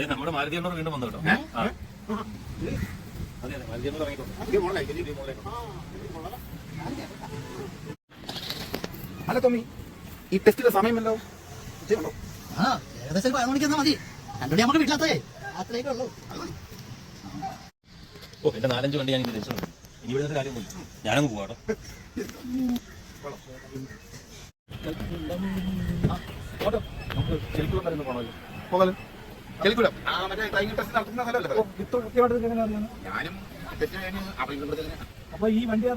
നമ്മുടെ മാരുതി വീണ്ടും വന്നു കേട്ടോ. അതെ അതെ, മാരുതി അല്ല തോമി, ഈ ടെസ്റ്റിന്റെ സമയമല്ലോ ഏകദേശം 11 മണിക്ക് മതി. 2 മണി നമുക്ക് വീട്ടിലെത്തേ അത്രയൊക്കെ ഉള്ളൂ. ഓ, എന്റെ 4-5 വണ്ടി ഞാൻ രക്ഷപ്പെട്ടു. ഇനി ഇവിടെ കാര്യമൊന്നുമില്ല, ഞാനങ്ങ് പോവാട്ടോ. നമുക്ക് ചെലിക്കുളം വരെ ഒന്ന് പോകണമല്ലോ. പോകാലോ. ചെലിക്കുളം മറ്റേ ട്രെയിനിങ് ടെസ്റ്റ് നടത്തുന്ന സ്ഥലമല്ലേ? ഞാനും അപ്പൊ ഈ വണ്ടി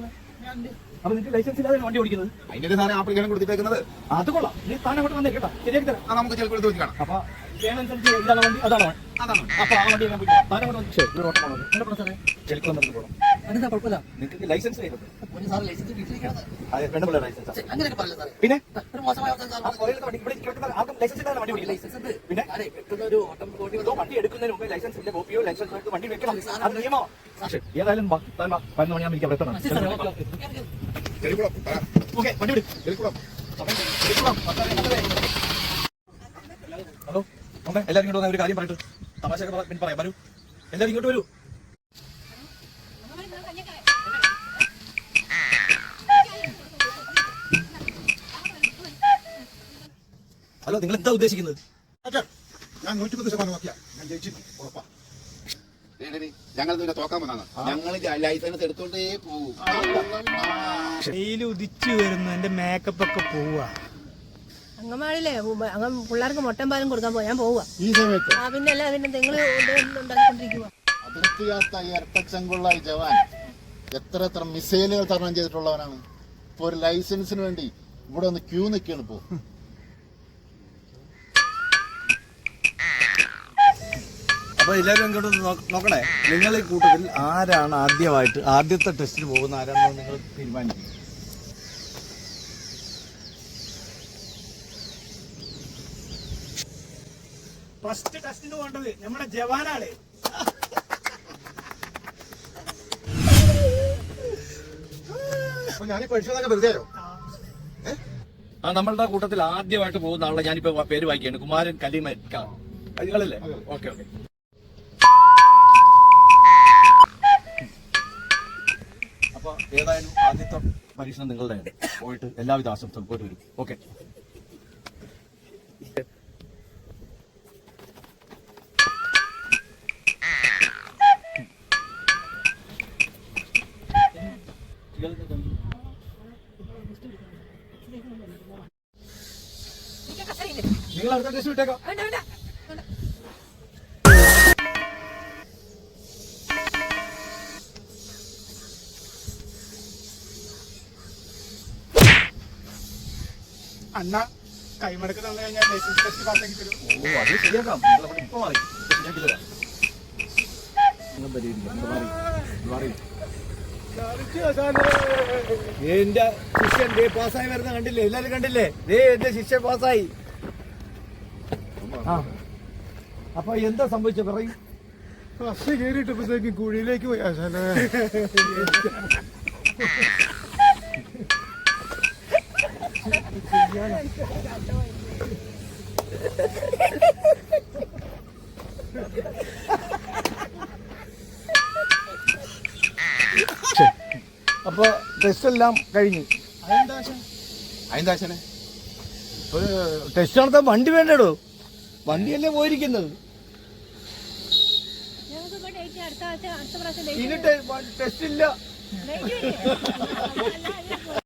അപ്പൊ നിങ്ങൾക്ക് ലൈസൻസ് ഇല്ലാതെ വണ്ടി ഓടിക്കുന്നത്? അതിന്റെ സാധനം ആപ്ലിക്കേഷൻ കൊടുത്തിട്ടേക്കുന്നത്. അത് കൊള്ളാം. ഈ സ്ഥാനം അങ്ങോട്ട് വന്നേ കേട്ടോ, ശരിയാക്കി തരാം. നമുക്ക് ചെലിക്കുളത്ത് വെച്ച് കാണാം. അപ്പൊ ചെയ്യുന്നതനുസരിച്ച് ഇതാണ് വണ്ടി, അതാണ് അപ്പൊ ആ വണ്ടി ഞാൻ ചെലിക്കുളം വരെ പോകണം. എന്താ കുഴപ്പമില്ല, നിങ്ങൾക്ക് ലൈസൻസ് ലൈസൻസ് പിന്നെ പിന്നെ ഒരു ഓട്ടം വണ്ടി എടുക്കുന്നതിന് മുമ്പ് ലൈസൻസ് ഇല്ല കോപ്പിയോ ലൈസൻസ് വണ്ടി വെക്കണം. അത് നിയമമാണ്. ഏതായാലും 11 മണി എനിക്ക് അവിടെ എത്തണം. ഹലോ, എല്ലാവരും ഇങ്ങോട്ട് ഒരു കാര്യം പറഞ്ഞിട്ട് തമാശയൊക്കെ പറയാം. വരൂ, എല്ലാവരും ഇങ്ങോട്ട് വരൂ. ഹലോ, നിങ്ങൾ എന്താ ഉദ്ദേശിക്കുന്നത്? ഞാൻ 110% നോക്കിയാ ഞാൻ ജയിച്ചിരുന്നു, ഉറപ്പാ. ഞങ്ങൾ ഇതിനെ തോക്കാൻ വന്നാണ്. ഞങ്ങൾ ലൈസൻസ് എടുത്തോണ്ടേ പോകും. ഉദിച്ചു വരുന്നു, എന്റെ മേക്കപ്പ് ഒക്കെ പോവാ. അങ്ങമാടില്ലേ പിള്ളേർക്ക് മുട്ടൻ പാലും കൊടുക്കാൻ പോയാ പോവാ ഈ സമയത്ത് പിന്നെ അല്ല പിന്നെ നിങ്ങൾ ഉണ്ടാക്കിക്കൊണ്ടിരിക്കുക. അതിർത്തിയാത്ത ഇരട്ടച്ചങ്കുള്ള ഈ ജവാൻ എത്ര മിസൈലുകൾ തരണം ചെയ്തിട്ടുള്ളവനാണ്. ഇപ്പൊ ഒരു ലൈസൻസിന് വേണ്ടി ഇവിടെ ഒന്ന് ക്യൂ നിൽക്കുകയാണ് ഇപ്പോ. അപ്പൊ എല്ലാവരും ഇങ്ങോട്ട് നോക്കണേ, നിങ്ങൾ ഈ കൂട്ടത്തിൽ ആരാണ് ആദ്യത്തെ ടെസ്റ്റിന് പോകുന്ന ആരാണെന്ന് നിങ്ങൾ തീരുമാനിക്കും. ഫസ്റ്റ് ടെസ്റ്റിന് പോകേണ്ടത് നമ്മുടെ ജവാനാണ്. ഞാൻ പരിശോധന വെറുതെയോ? നമ്മളുടെ കൂട്ടത്തിൽ ആദ്യമായിട്ട് പോകുന്ന ആളെ ഞാനിപ്പോ പേര് വായിക്കുകയാണ്. കുമാരൻ കലിമക്ക. ല്ലേ? Okay okay. അപ്പൊ ഏതായാലും ആദ്യത്തെ പരീക്ഷണം നിങ്ങളുടെ പോയിട്ട് എല്ലാവിധ ആശംസകളും പോയിട്ട് വരും. ഓക്കെ. നിങ്ങൾ അടുത്ത ടെസ്റ്റ് വിട്ടേക്കാം. അണ്ണ കൈമടക്ക് തന്നു കഴിഞ്ഞാൽ ലൈസൻസ് ടെസ്റ്റ് പാസ്സാക്കി തരും. ഓ, അത് ശരിയാക്കാം. നിങ്ങളവിടെ ഇപ്പൊ മാറി ശരിയാക്കി തരാം. എന്റെ ശിഷ്യൻ പാസ്സായി വരുന്ന കണ്ടില്ലേ? എല്ലാരും കണ്ടില്ലേ? എന്റെ ശിഷ്യൻ പാസ്സായി. അപ്പൊ എന്താ സംഭവിച്ച പറയും. ബസ് കയറിയിട്ടപ്പോഴത്തേക്ക് കുഴിയിലേക്ക് പോയി. അപ്പൊ ടെസ്റ്റ് എല്ലാം കഴിഞ്ഞു. അതെന്താശനെ ടെസ്റ്റ് നടത്താൻ വണ്ടി വേണ്ടടോ, വണ്ടിയല്ലേ പോയിരിക്കുന്നത്. ഇനി ടെസ്റ്റ് ഇല്ല.